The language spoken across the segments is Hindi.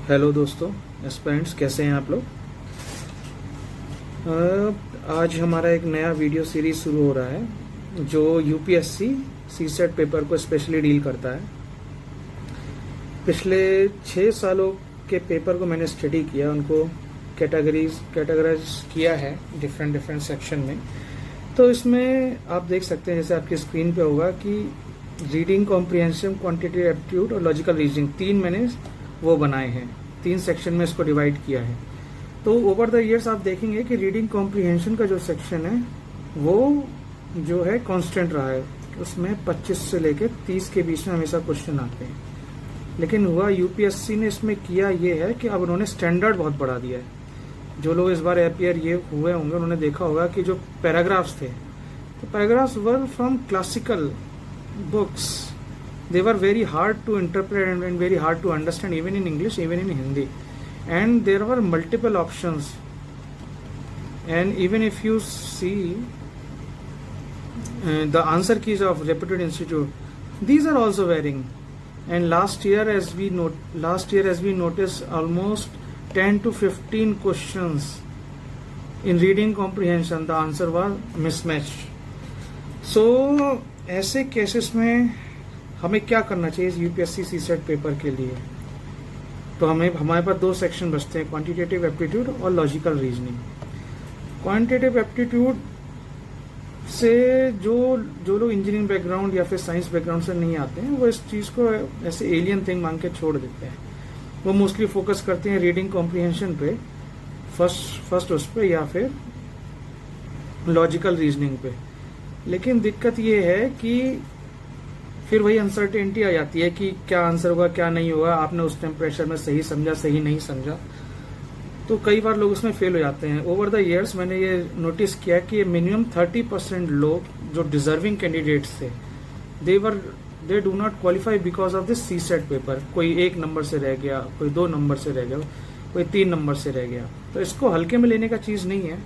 हेलो दोस्तों, एस्पिरेंट्स कैसे हैं आप लोग। आज हमारा एक नया वीडियो सीरीज शुरू हो रहा है जो यूपीएससी सीसेट पेपर को स्पेशली डील करता है। पिछले 6 सालों के पेपर को मैंने स्टडी किया, उनको कैटेगराइज किया है डिफरेंट सेक्शन में। तो इसमें आप देख सकते हैं, जैसे आपकी स्क्रीन पे होगा कि रीडिंग कॉम्प्रिहेंशन, क्वांटिटेटिव एप्टीट्यूड और लॉजिकल रीजनिंग, 3 मैंने वो बनाए हैं, 3 सेक्शन में इसको डिवाइड किया है। तो ओवर द इयर्स आप देखेंगे कि रीडिंग कॉम्प्रिहेंशन का जो सेक्शन है वो जो है कांस्टेंट रहा है, उसमें 25 से लेकर 30 के बीच में हमेशा क्वेश्चन आते हैं। लेकिन हुआ यूपीएससी ने इसमें किया ये है कि अब उन्होंने स्टैंडर्ड बहुत बढ़ा दिया है। जो लोग इस बार अपीयर ये हुए होंगे उन्होंने देखा होगा कि जो पैराग्राफ्स थे, तो paragraphs were from classical books. They were very hard to interpret and very hard to understand, even in English, even in Hindi. And there were multiple options. And even if you see the answer keys of reputed institute, these are also varying. And last year, as we noticed, almost 10 to 15 questions in reading comprehension, the answer was mismatched. So ऐसे केसेस में हमें क्या करना चाहिए यूपीएससी सीसेट पेपर के लिए। तो हमारे पास 2 सेक्शन बचते हैं, क्वांटिटेटिव एप्टीट्यूड और लॉजिकल रीजनिंग। क्वांटिटेटिव एप्टीट्यूड से जो लोग इंजीनियरिंग बैकग्राउंड या फिर साइंस बैकग्राउंड से नहीं आते हैं वो इस चीज़ को ऐसे एलियन थिंग मांग के छोड़ देते हैं। वो मोस्टली फोकस करते हैं रीडिंग कॉम्प्रिहेंशन पे, फर्स्ट उस पे, या फिर लॉजिकल रीजनिंग पे। लेकिन दिक्कत ये है कि फिर वही अनसर्टेनिटी आ जाती है कि क्या आंसर होगा क्या नहीं होगा। आपने उस टाइम प्रेशर में सही समझा, सही नहीं समझा, तो कई बार लोग उसमें फेल हो जाते हैं। ओवर द इयर्स मैंने ये नोटिस किया कि मिनिमम 30% लोग जो डिजर्विंग कैंडिडेट्स थे, they do not qualify because of this CSAT paper. कोई 1 नंबर से रह गया, कोई 2 नंबर से रह गया, कोई 3 नंबर से रह गया। तो इसको हल्के में लेने का चीज नहीं है।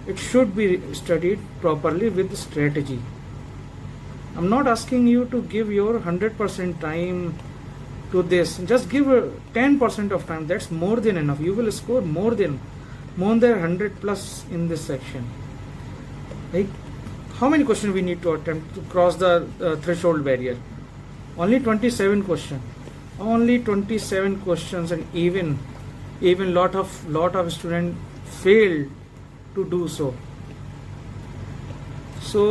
It should be studied properly with strategy. I'm not asking you to give your 100% time to this. Just give 10% of time. That's more than enough. You will score more than 100 plus in this section. Like, how many questions we need to attempt to cross the threshold barrier? Only 27 questions. Only 27 questions, and even lot of students failed to do so. So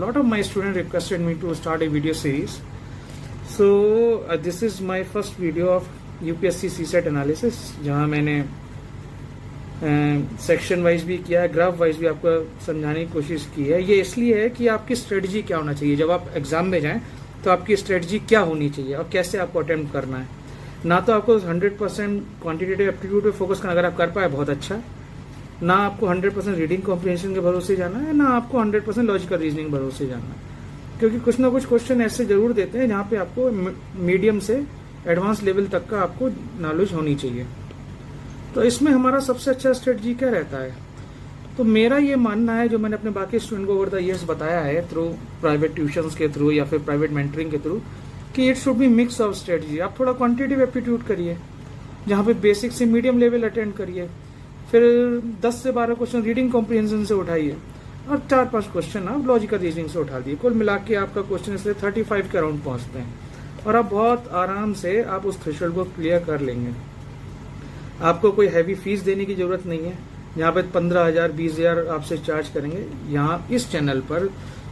lot of my students requested me to start a video series. So this is my first video of UPSC CSET analysis, जहाँ मैंने सेक्शन वाइज भी किया है, ग्राफ वाइज भी आपको समझाने की कोशिश की है। ये इसलिए है कि आपकी स्ट्रेटजी क्या होना चाहिए जब आप एग्जाम में जाएं, तो आपकी स्ट्रेटजी क्या होनी चाहिए और कैसे आपको अटेम्प्ट करना है। ना तो आपको 100% क्वांटिटेटिव एप्टीट्यूड पे फोकस करना, अगर आप कर पाए बहुत अच्छा। ना आपको 100% रीडिंग कॉम्प्रिहेंशन के भरोसे जाना है, ना आपको 100% लॉजिकल रीजनिंग भरोसे जाना है। क्योंकि कुछ ना कुछ क्वेश्चन ऐसे जरूर देते हैं जहाँ पे आपको मीडियम से एडवांस लेवल तक का आपको नॉलेज होनी चाहिए। तो इसमें हमारा सबसे अच्छा स्ट्रेटजी क्या रहता है? तो मेरा ये मानना है, जो मैंने अपने बाकी स्टूडेंट को ओवर द ईयर्स बताया है थ्रू प्राइवेट ट्यूशंस के थ्रू या फिर प्राइवेट मेंटरिंग के थ्रू, कि it should be mix of strategy. आप थोड़ा क्वांटिटेटिव एप्टीट्यूड करिए, जहाँ पे बेसिक से मीडियम लेवल अटेंड करिए, फिर 10 से 12 क्वेश्चन रीडिंग कॉम्प्रिहेंशन से उठाइए और 4-5 क्वेश्चन आप लॉजिकल रीजनिंग से उठा दिए। कुल मिला के आपका क्वेश्चन इसलिए 35 के अराउंड पहुंचते हैं और आप बहुत आराम से आप उस थ्रेशोल्ड को क्लियर कर लेंगे। आपको कोई हैवी फीस देने की जरूरत नहीं है, यहाँ पे 15,000 20,000 आपसे चार्ज करेंगे। यहाँ इस चैनल पर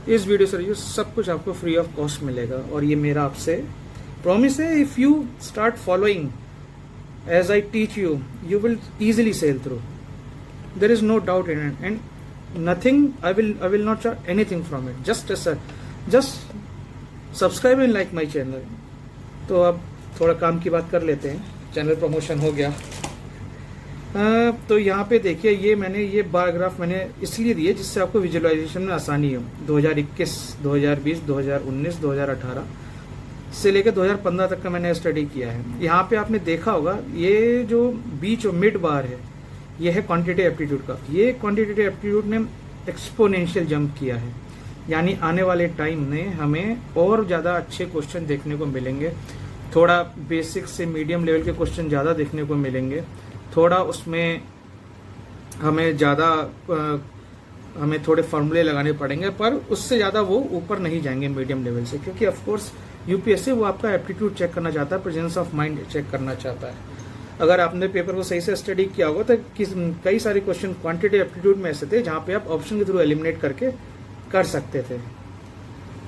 इस वीडियो से सब कुछ आपको फ्री ऑफ कॉस्ट मिलेगा। और ये मेरा आपसे प्रॉमिस है, if you start following as I teach you, you will easily sail through. There is no doubt in it and nothing, I will not charge anything from it. Just subscribe and like my channel. तो अब थोड़ा काम की बात कर लेते हैं, चैनल प्रमोशन हो गया। तो यहाँ पे देखिए, ये बार ग्राफ मैंने इसलिए दिए जिससे आपको विजुअलाइजेशन में आसानी हो। 2021, 2020, 2019, 2018 से लेकर 2015 तक का मैंने स्टडी किया है। यहाँ पे आपने देखा होगा ये जो बीच और मिड बार है, ये है क्वांटिटेटिव एप्टीट्यूड का। ये क्वांटिटेटिव एप्टीट्यूड ने एक्सपोनेंशियल जंप किया है, यानी आने वाले टाइम में हमें और ज़्यादा अच्छे क्वेश्चन देखने को मिलेंगे। थोड़ा बेसिक से मीडियम लेवल के क्वेश्चन ज़्यादा देखने को मिलेंगे, थोड़ा उसमें हमें थोड़े फॉर्मूले लगाने पड़ेंगे, पर उससे ज़्यादा वो ऊपर नहीं जाएंगे मीडियम लेवल से, क्योंकि ऑफ कोर्स यूपीएससी वो आपका एप्टीट्यूड चेक करना चाहता है, प्रेजेंस ऑफ माइंड चेक करना चाहता है। अगर आपने पेपर को सही से स्टडी किया होगा तो कई सारे क्वेश्चन क्वांटिटी एप्टीट्यूड में ऐसे थे जहाँ पे आप ऑप्शन के थ्रू एलिमिनेट करके कर सकते थे।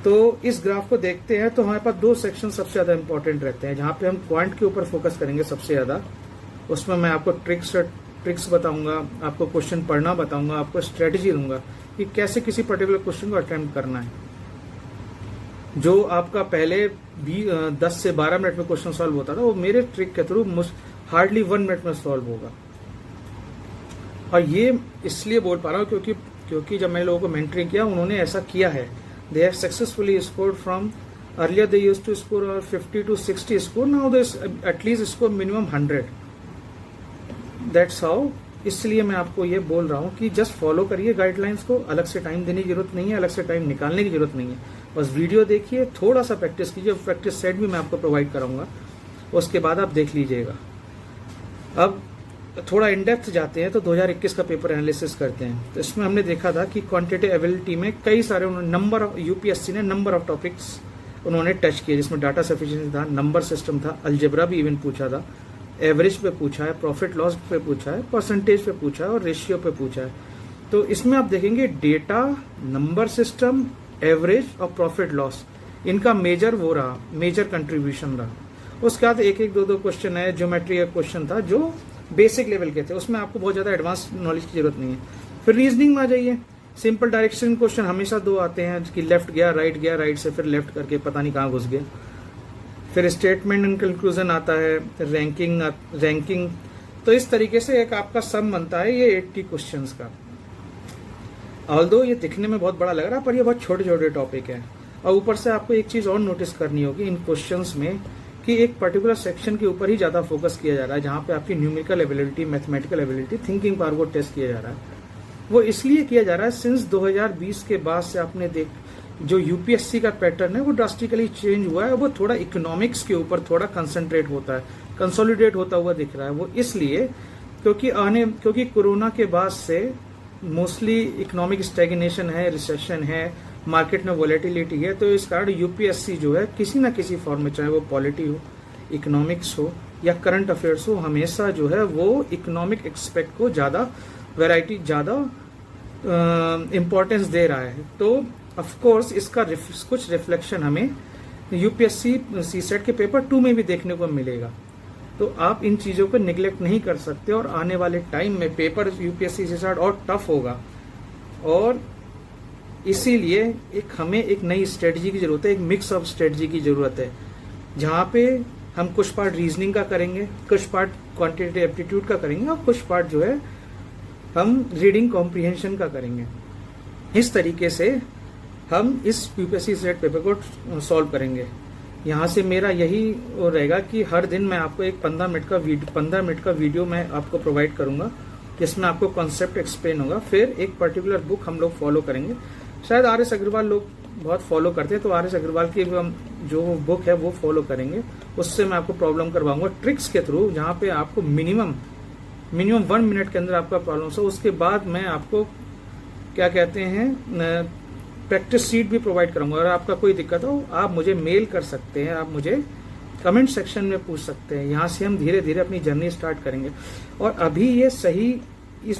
तो इस ग्राफ को देखते हैं तो हमारे पास दो सेक्शन सबसे ज़्यादा इंपॉर्टेंट रहते हैं, जहाँ पे हम क्वांट के ऊपर फोकस करेंगे सबसे ज़्यादा। उसमें मैं आपको ट्रिक्स बताऊंगा, आपको क्वेश्चन पढ़ना बताऊंगा, आपको स्ट्रेटेजी दूंगा कि कैसे किसी पर्टिकुलर क्वेश्चन को अटेम्प्ट करना है। जो आपका पहले 10 से 12 मिनट में क्वेश्चन सॉल्व होता था, वो मेरे ट्रिक के थ्रू हार्डली 1 मिनट में सॉल्व होगा। और ये इसलिए बोल पा रहा हूँ क्योंकि जब मैंने लोगों को मेंटरिंग किया, उन्होंने ऐसा किया है। They have successfully scored from earlier they used to score 50 to 60 score, now they at least score minimum 100। That's how. इसलिए मैं आपको ये बोल रहा हूँ कि जस्ट फॉलो करिए गाइडलाइंस को, अलग से टाइम देने की जरूरत नहीं है, अलग से टाइम निकालने की जरूरत नहीं है। बस वीडियो देखिए, थोड़ा सा प्रैक्टिस कीजिए, प्रैक्टिस सेट भी मैं आपको प्रोवाइड कराऊंगा, उसके बाद आप देख लीजिएगा। अब थोड़ा इन डेप्थ जाते हैं तो 2021 का पेपर एनालिसिस करते हैं। तो इसमें हमने देखा था कि क्वांटिटेटिव एबिलिटी में कई सारे यूपीएससी ने नंबर ऑफ टॉपिक्स उन्होंने टच किए, जिसमें डाटा सफिशिएंसी था, नंबर सिस्टम था, अलजेब्रा भी इवन पूछा था, एवरेज पे पूछा है, प्रॉफिट लॉस पे पूछा है, परसेंटेज पे पूछा है और रेशियो पे पूछा है। तो इसमें आप देखेंगे डेटा, नंबर सिस्टम, एवरेज और प्रॉफिट लॉस, इनका मेजर वो रहा, मेजर कंट्रीब्यूशन रहा। उसके बाद एक दो क्वेश्चन है, ज्योमेट्री का क्वेश्चन था जो बेसिक लेवल के थे, उसमें आपको बहुत ज्यादा एडवांस नॉलेज की जरूरत नहीं है। फिर रीजनिंग में आ जाइए, सिंपल डायरेक्शन क्वेश्चन हमेशा दो आते हैं कि लेफ्ट गया, राइट से फिर लेफ्ट करके पता नहीं कहाँ घुस गया। फिर स्टेटमेंट एंड कंक्लूजन आता है, रैंकिंग। तो इस तरीके से एक आपका सम बनता है ये 80 क्वेश्चंस का। ऑल्दो ये दिखने में बहुत बड़ा लग रहा है, पर ये बहुत छोटे छोटे टॉपिक है। और ऊपर से आपको एक चीज और नोटिस करनी होगी इन क्वेश्चंस में कि एक पर्टिकुलर सेक्शन के ऊपर ही ज्यादा फोकस किया जा रहा है, जहां पे आपकी numerical ability, mathematical ability, thinking power को टेस्ट किया जा रहा है। वो इसलिए किया जा रहा है सिंस 2020 के बाद से आपने जो यूपीएससी का पैटर्न है वो ड्रास्टिकली चेंज हुआ है। वो थोड़ा इकोनॉमिक्स के ऊपर थोड़ा कंसंट्रेट होता है, कंसोलिडेट होता हुआ दिख रहा है। वो इसलिए क्योंकि कोरोना के बाद से मोस्टली इकोनॉमिक स्टैग्नेशन है, रिसेशन है, मार्केट में वॉलेटिलिटी है। तो इस कारण यूपीएससी जो है किसी ना किसी फॉर्म में, चाहे वो पॉलिटी हो, इकोनॉमिक्स हो या करंट अफेयर्स हो, हमेशा जो है वो इकोनॉमिक एक्सपेक्ट को ज्यादा वैरायटी, ज्यादा इम्पोर्टेंस दे रहा है। तो ऑफ कोर्स इसका कुछ रिफ्लेक्शन हमें यूपीएससी सीसेट के पेपर 2 में भी देखने को मिलेगा। तो आप इन चीजों को निगलेक्ट नहीं कर सकते, और आने वाले टाइम में पेपर यूपीएससी सीसेट और टफ होगा। और इसीलिए हमें एक नई स्ट्रेटजी की जरूरत है, एक मिक्स ऑफ स्ट्रेटजी की जरूरत है, जहां पे हम कुछ पार्ट रीजनिंग का करेंगे, कुछ पार्ट क्वांटिटेटिव एप्टीट्यूड का करेंगे और कुछ पार्ट जो है हम रीडिंग कॉम्प्रिहेंशन का करेंगे। इस तरीके से हम इस यूपीएससी सेट पेपर को सॉल्व करेंगे। यहाँ से मेरा यही रहेगा कि हर दिन मैं आपको एक 15 मिनट का वीडियो मैं आपको प्रोवाइड करूंगा, जिसमें आपको कॉन्सेप्ट एक्सप्लेन होगा। फिर एक पर्टिकुलर बुक हम लोग फॉलो करेंगे। शायद आर.एस. अग्रवाल लोग बहुत फॉलो करते हैं, तो आर.एस. अग्रवाल की जो बुक है वो फॉलो करेंगे। उससे मैं आपको प्रॉब्लम करवाऊंगा ट्रिक्स के थ्रू, जहाँ पे आपको मिनिमम 1 मिनट के अंदर आपका प्रॉब्लम हो। उसके बाद मैं आपको क्या कहते हैं प्रैक्टिस सीट भी प्रोवाइड करूंगा। अगर आपका कोई दिक्कत हो आप मुझे मेल कर सकते हैं, आप मुझे कमेंट सेक्शन में पूछ सकते हैं। यहाँ से हम धीरे धीरे अपनी जर्नी स्टार्ट करेंगे। और अभी ये सही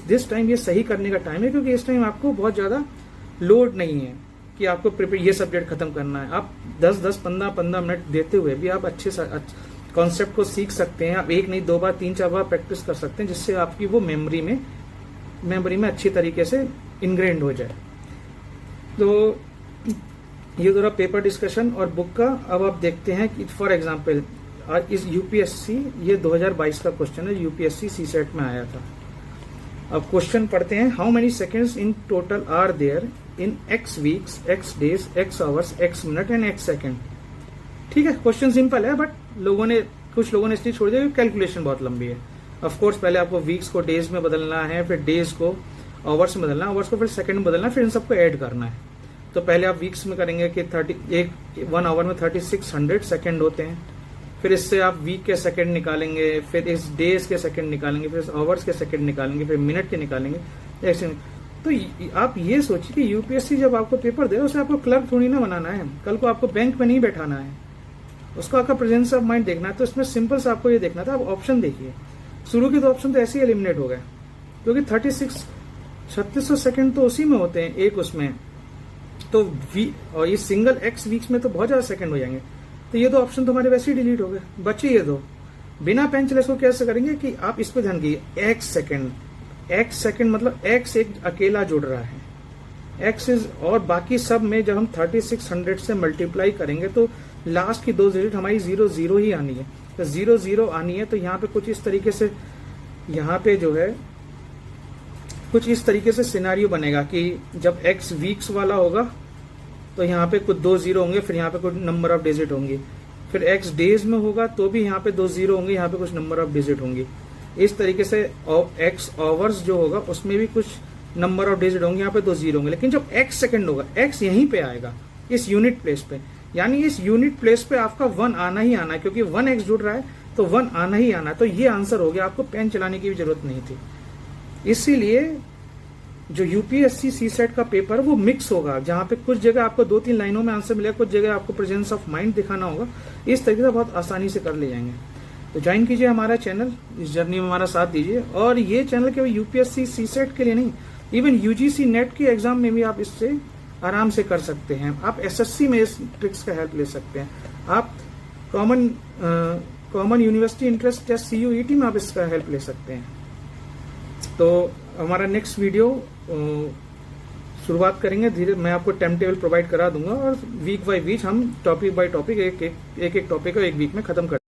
दिस टाइम ये सही करने का टाइम है, क्योंकि इस टाइम आपको बहुत ज्यादा लोड नहीं है कि आपको प्रिपेयर ये सब्जेक्ट खत्म करना है। आप 10-15 मिनट देते हुए भी आप अच्छे कॉन्सेप्ट को सीख सकते हैं। आप 1 नहीं 2 बार 3-4 बार प्रैक्टिस कर सकते हैं, जिससे आपकी वो मेमोरी में अच्छी तरीके से इनग्रेंड हो जाए। तो ये थोड़ा पेपर डिस्कशन और बुक का। अब आप देखते हैं कि फॉर एग्जांपल इस यूपीएससी, ये 2022 का क्वेश्चन है, यूपीएससी सीसेट में आया था। अब क्वेश्चन पढ़ते हैं। How many seconds in total are there in X weeks, X days, X hours, X minute and X second. ठीक है, क्वेश्चन सिंपल है, बट कुछ लोगों ने इसलिए छोड़ दिया, कैलकुलेशन बहुत लंबी है। ऑफ कोर्स पहले आपको वीक्स को डेज में बदलना है, फिर डेज को आवर्स में बदलना है, आवर्स को फिर सेकंड में बदलना है, फिर इन सबको ऐड करना है। तो पहले आप वीक्स में करेंगे कि 1 आवर में 3600 सेकंड होते हैं। फिर इससे आप वीक के सेकंड निकालेंगे, फिर इस डेज के सेकंड निकालेंगे, फिर इस आवर्स के सेकंड निकालेंगे, फिर मिनट के निकालेंगे ऐसे। तो आप ये सोचिए कि यूपीएससी जब आपको पेपर दे उसे आपको क्लर्क थोड़ी ना बनाना है, कल को आपको बैंक में नहीं बैठाना है, उसको आपका प्रेजेंस ऑफ माइंड देखना है। तो इसमें सिंपल से आपको ये देखना था, आप ऑप्शन देखिए, शुरू के तो ऑप्शन तो ऐसे ही एलिमिनेट हो गए, क्योंकि 3600 सेकंड तो उसी में होते हैं एक उसमें, तो और ये सिंगल एक्स वीक्स में तो बहुत ज्यादा सेकंड हो जाएंगे। तो ये दो ऑप्शन तो हमारे वैसे ही डिलीट हो गए, बचे ये दो। बिना पेन चले इसको कैसे करेंगे कि आप इस पे ध्यान दीजिए, एक्स सेकंड मतलब एक्स एक अकेला जुड़ रहा है, एक्स इज, और बाकी सब में जब हम 3600 से मल्टीप्लाई करेंगे तो लास्ट की 2 डिजिट हमारी 00 ही आनी है। तो 00 आनी है, तो यहाँ पे कुछ इस तरीके से, यहाँ पे जो है कुछ इस तरीके से सिनारियो बनेगा कि जब एक्स वीक्स वाला होगा तो यहाँ पे कुछ 2 जीरो होंगे, फिर यहाँ पे कुछ नंबर ऑफ डिजिट होंगी, फिर एक्स डेज में होगा तो भी यहाँ पे 2 जीरो होंगे, यहाँ पे कुछ नंबर ऑफ डिजिट होंगी। इस तरीके से एक्स आवर्स जो होगा उसमें भी कुछ नंबर ऑफ डिजिट होंगे, यहाँ पे 2 जीरो होंगे। लेकिन जब एक्स सेकंड होगा, एक्स यहीं पे आएगा इस यूनिट प्लेस पे, यानी इस यूनिट प्लेस पे आपका 1 आना ही आना है, क्योंकि 1 एक्स जुड़ रहा है तो 1 आना ही आना है। तो ये आंसर हो गया, आपको पेन चलाने की भी जरूरत नहीं थी। इसीलिए जो यूपीएससी सीसेट का पेपर वो मिक्स होगा, जहां पे कुछ जगह आपको 2-3 लाइनों में आंसर मिलेगा, कुछ जगह आपको प्रेजेंस ऑफ माइंड दिखाना होगा। इस तरीके से बहुत आसानी से कर ले जाएंगे। तो ज्वाइन कीजिए हमारा चैनल, इस जर्नी में हमारा साथ दीजिए। और ये चैनल केवल यूपीएससी सीसेट के लिए नहीं, इवन यूजीसी नेट के एग्जाम में भी आप इससे आराम से कर सकते हैं। आप एसएससी में इस ट्रिक्स का हेल्प ले सकते हैं। आप common university entrance test CUET में आप इसका हेल्प ले सकते हैं। तो हमारा नेक्स्ट वीडियो शुरुआत करेंगे धीरे, मैं आपको टाइम टेबल प्रोवाइड करा दूंगा और वीक बाय वीक हम टॉपिक बाय टॉपिक एक एक टॉपिक को एक वीक में खत्म कर